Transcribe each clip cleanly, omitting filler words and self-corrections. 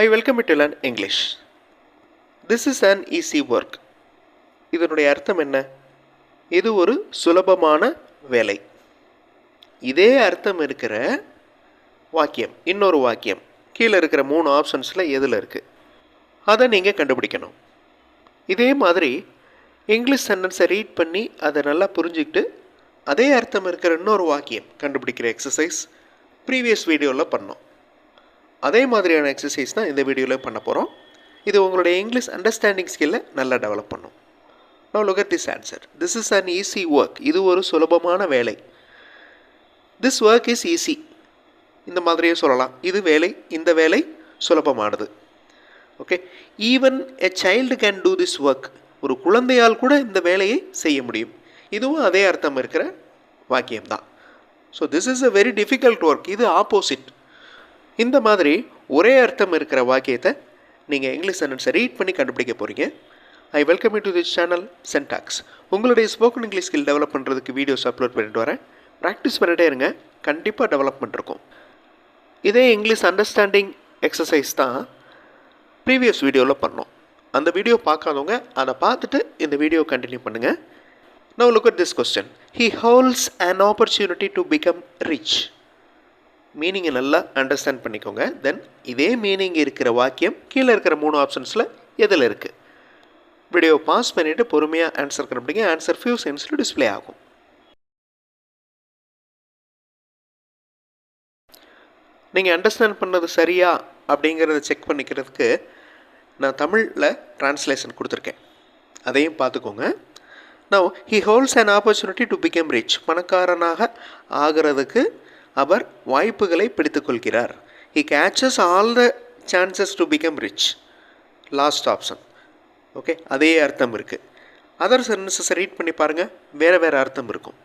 I welcome you to learn English. This is an easy work. இதனுடைய அர்த்தம் என்ன? இது ஒரு சுலபமான வேலை. இதே அர்த்தம் இருக்கிற வாக்கியம், இன்னொரு வாக்கியம் கீழே இருக்கிற 3 ஆப்ஷன்ஸில் எதில் இருக்குது அதை நீங்கள் கண்டுபிடிக்கணும். இதே மாதிரி இங்கிலீஷ் சென்டென்ஸை ரீட் பண்ணி அதை நல்லா புரிஞ்சுக்கிட்டு அதே அர்த்தம் இருக்கிற இன்னொரு வாக்கியம் கண்டுபிடிக்கிற எக்ஸசைஸ் ப்ரீவியஸ் வீடியோவில் பண்ணோம். அதே மாதிரியான எக்ஸசைஸ் தான் இந்த வீடியோவில் பண்ண போகிறோம். இது உங்களுடைய இங்கிலீஷ் அண்டர்ஸ்டாண்டிங் ஸ்கில்லை நல்லா டெவலப் பண்ணும். Now look at this answer. This is an easy work. இது ஒரு சுலபமான வேலை. This work is easy. இந்த மாதிரியே சொல்லலாம். இது வேலை, இந்த வேலை சுலபமானது. Okay, even a child can do this work. ஒரு குழந்தையால் கூட இந்த வேலையை செய்ய முடியும். இதுவும் அதே அர்த்தம் இருக்கிற வாக்கியம் தான். So this is a very difficult work. இது ஆப்போசிட். இந்த மாதிரி ஒரே அர்த்தம் இருக்கிற வாக்கியத்தை நீங்கள் இங்கிலீஷ் சென்டென்ஸை ரீட் பண்ணி கண்டுபிடிக்க போகிறீங்க. I welcome you to this channel Centax. உங்களுடைய ஸ்போக்கன் இங்கிலீஷ் ஸ்கில் டெவலப் பண்ணுறதுக்கு வீடியோஸ் அப்லோட் பண்ணிட்டு வரேன். ப்ராக்டிஸ் பண்ணிட்டே இருங்க, கண்டிப்பாக டெவலப்மெண்ட் இருக்கும். இதே இங்கிலீஷ் அண்டர்ஸ்டாண்டிங் எக்ஸசைஸ் தான் ப்ரீவியஸ் வீடியோவில் பண்ணோம். அந்த வீடியோ பார்க்காதவங்க அதை பார்த்துட்டு இந்த வீடியோ கண்டினியூ பண்ணுங்கள். Now look at this question. He holds an opportunity to become rich. மீனிங்கை நல்லா அண்டர்ஸ்டாண்ட் பண்ணிக்கோங்க. தென் இதே மீனிங் இருக்கிற வாக்கியம் கீழே இருக்கிற 3 ஆப்ஷன்ஸில் எதில் இருக்குது? வீடியோ பாஸ் பண்ணிவிட்டு பொறுமையாக ஆன்சர் கண்டுபிடிங்க. ஆன்சர் ஃபியூ செகண்ட்ஸில் டிஸ்பிளே ஆகும். நீங்கள் அண்டர்ஸ்டாண்ட் பண்ணது சரியா அப்படிங்கிறத செக் பண்ணிக்கிறதுக்கு நான் தமிழில் ட்ரான்ஸ்லேஷன் கொடுத்துருக்கேன், அதையும் பார்த்துக்கோங்க. Now he holds an opportunity to become rich. பணக்காரனாக ஆகிறதுக்கு அவர் வாய்ப்புகளை பிடித்துக்கொள்கிறார். He catches all the chances to become rich. Last option. Okay, அதே அர்த்தம் இருக்குது. அதர் சென்டென்சஸை ரீட் பண்ணி பாருங்கள், வேறு வேறு அர்த்தம் இருக்கும்.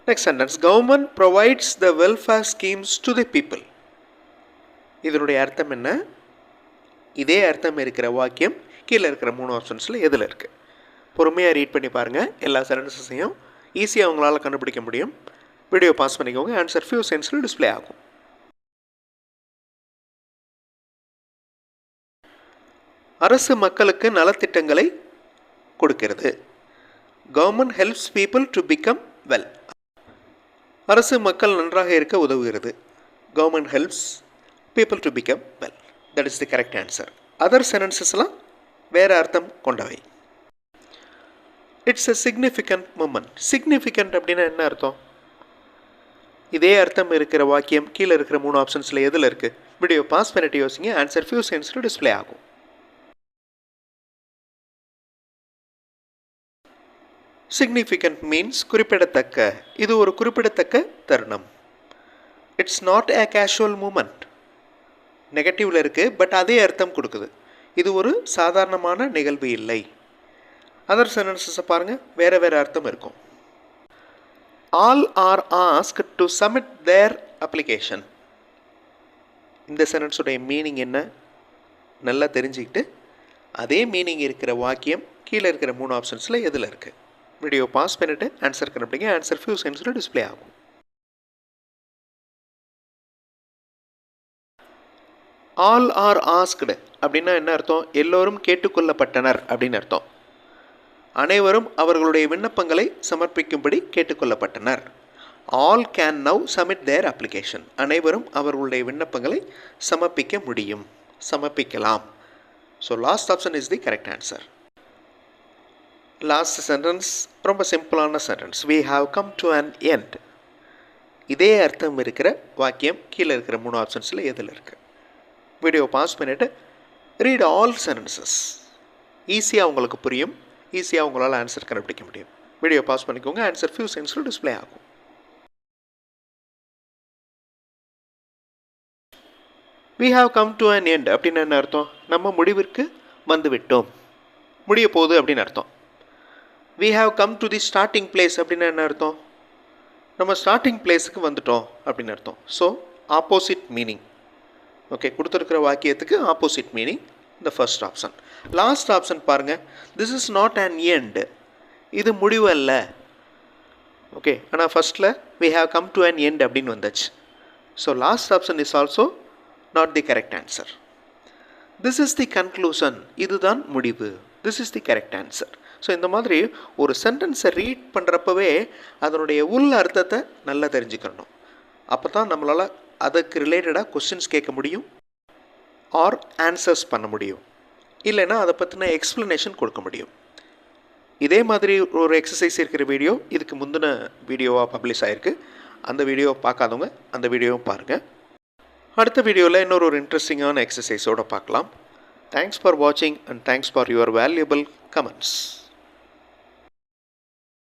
Next sentence, government provides the welfare schemes to the people. இதனுடைய அர்த்தம் என்ன? இதே அர்த்தம் இருக்கிற வாக்கியம் கீழே இருக்கிற 3 ஆப்ஷன்ஸில் எதில் இருக்குது? பொறுமையாக ரீட் பண்ணி பாருங்கள். எல்லா சென்டென்சஸையும் ஈஸியாக உங்களால் கண்டுபிடிக்க முடியும். வீடியோ பாஸ் பண்ணிக்கோங்க. ஆன்சர் ஃபியூ செகண்ட்ஸில் டிஸ்பிளே ஆகும். அரசு மக்களுக்கு நலத்திட்டங்களை கொடுக்கிறது. Government helps people to become well. அரசு மக்கள் நன்றாக இருக்க உதவுகிறது. Government helps people to become well. That is the correct answer. Other சென்டென்சஸ்லாம் வேறு அர்த்தம் கொண்டவை. It's a significant moment. Significant அப்படின்னா என்ன அர்த்தம்? இதே அர்த்தம் இருக்கிற வாக்கியம் கீழே இருக்கிற 3 ஆப்ஷன்ஸில் எதில் இருக்குது? வீடியோ பாஸ் பண்ணிட்டு யோசிங்க. ஆன்சர் ஃபியூ செகண்ட்ஸில் டிஸ்பிளே ஆகும். சிக்னிஃபிகண்ட் மீன்ஸ் குறிப்பிடத்தக்க. இது ஒரு குறிப்பிடத்தக்க தருணம். It's not a casual moment. நெகட்டிவில் இருக்குது, பட் அதே அர்த்தம் கொடுக்குது. இது ஒரு சாதாரணமான நிகழ்வு இல்லை. அதர் சென்டென்சஸை பாருங்கள், வேறு வேறு அர்த்தம் இருக்கும். All are asked to submit their application. இந்த சென்டென்ஸுடைய மீனிங் என்ன நல்லா தெரிஞ்சுக்கிட்டு அதே மீனிங் இருக்கிற வாக்கியம் கீழே இருக்கிற 3 ஆப்ஷன்ஸில் எதில் இருக்குது? வீடியோ பாஸ் பண்ணிவிட்டு ஆன்சர் கண்டுபிடிங்க. ஆன்சர் ஃபியூ செகண்ட்ஸில் டிஸ்பிளே ஆகும். ஆல் ஆர் ஆஸ்க்டு அப்படின்னா என்ன அர்த்தம்? எல்லோரும் கேட்டுக்கொள்ளப்பட்டனர் அப்படின்னு அர்த்தம். அனைவரும் அவர்களுடைய விண்ணப்பங்களை சமர்ப்பிக்கும்படி கேட்டுக்கொள்ளப்பட்டனர். All can now submit their application. அனைவரும் அவர்களுடைய விண்ணப்பங்களை சமர்ப்பிக்க முடியும், சமர்ப்பிக்கலாம். So last option is the correct answer. Last sentence ரொம்ப சிம்பிளான sentence. We have come to an end. இதே அர்த்தம் இருக்கிற வாக்கியம் கீழே இருக்கிற 3 ஆப்ஷன்ஸில் எதில் இருக்குது? வீடியோ பாஸ் பண்ணிவிட்டு ரீட் ஆல் சென்டென்சஸ். ஈஸியாக உங்களுக்கு புரியும், ஈஸியாக உங்களால் ஆன்சர் கண்டுபிடிக்க முடியும். வீடியோ பாஸ் பண்ணிக்கோங்க. ஆன்சர் ஃபியூ செகண்ட்ஸில் டிஸ்பிளே ஆகும். we have come to an end அப்படின்னு என்ன அர்த்தம்? நம்ம முடிவிற்கு வந்துவிட்டோம், முடிய போகுது அப்படின்னு அர்த்தம். we have come to the starting place அப்படின்னா என்ன அர்த்தம்? நம்ம ஸ்டார்டிங் பிளேஸுக்கு வந்துட்டோம் அப்படின்னு அர்த்தம். So opposite meaning. ஓகே, கொடுத்துருக்கிற வாக்கியத்துக்கு opposite meaning the first option. Last option பாருங்கள், this is not an end. இது முடிவு அல்ல. ஓகே, ஆனால் ஃபஸ்ட்டில் we have come to an end அப்படின்னு வந்தாச்சு. So last option is also not the correct answer. This is the conclusion, இதுதான் முடிவு, this is the correct answer. So இந்த மாதிரி ஒரு சென்டென்ஸை ரீட் பண்ணுறப்பவே அதனுடைய உள் அர்த்தத்தை நல்லா தெரிஞ்சுக்கணும். அப்போ தான் நம்மளால் அதுக்கு ரிலேட்டடாக கொஸ்டின்ஸ் கேட்க முடியும் ஆர் ஆன்சர்ஸ் பண்ண முடியும், இல்லைன்னா அதை பற்றின எக்ஸ்ப்ளனேஷன் கொடுக்க முடியும். இதே மாதிரி ஒரு எக்ஸசைஸ் இருக்கிற வீடியோ இதுக்கு முந்தின வீடியோவாக பப்ளிஷ் ஆகிருக்கு. அந்த வீடியோவை பார்க்காதவங்க அந்த வீடியோவும் பாருங்கள். அடுத்த வீடியோவில் இன்னொரு இன்ட்ரெஸ்டிங்கான எக்ஸசைஸோடு பார்க்கலாம். தேங்க்ஸ் ஃபார் வாட்சிங் and thanks for your valuable comments.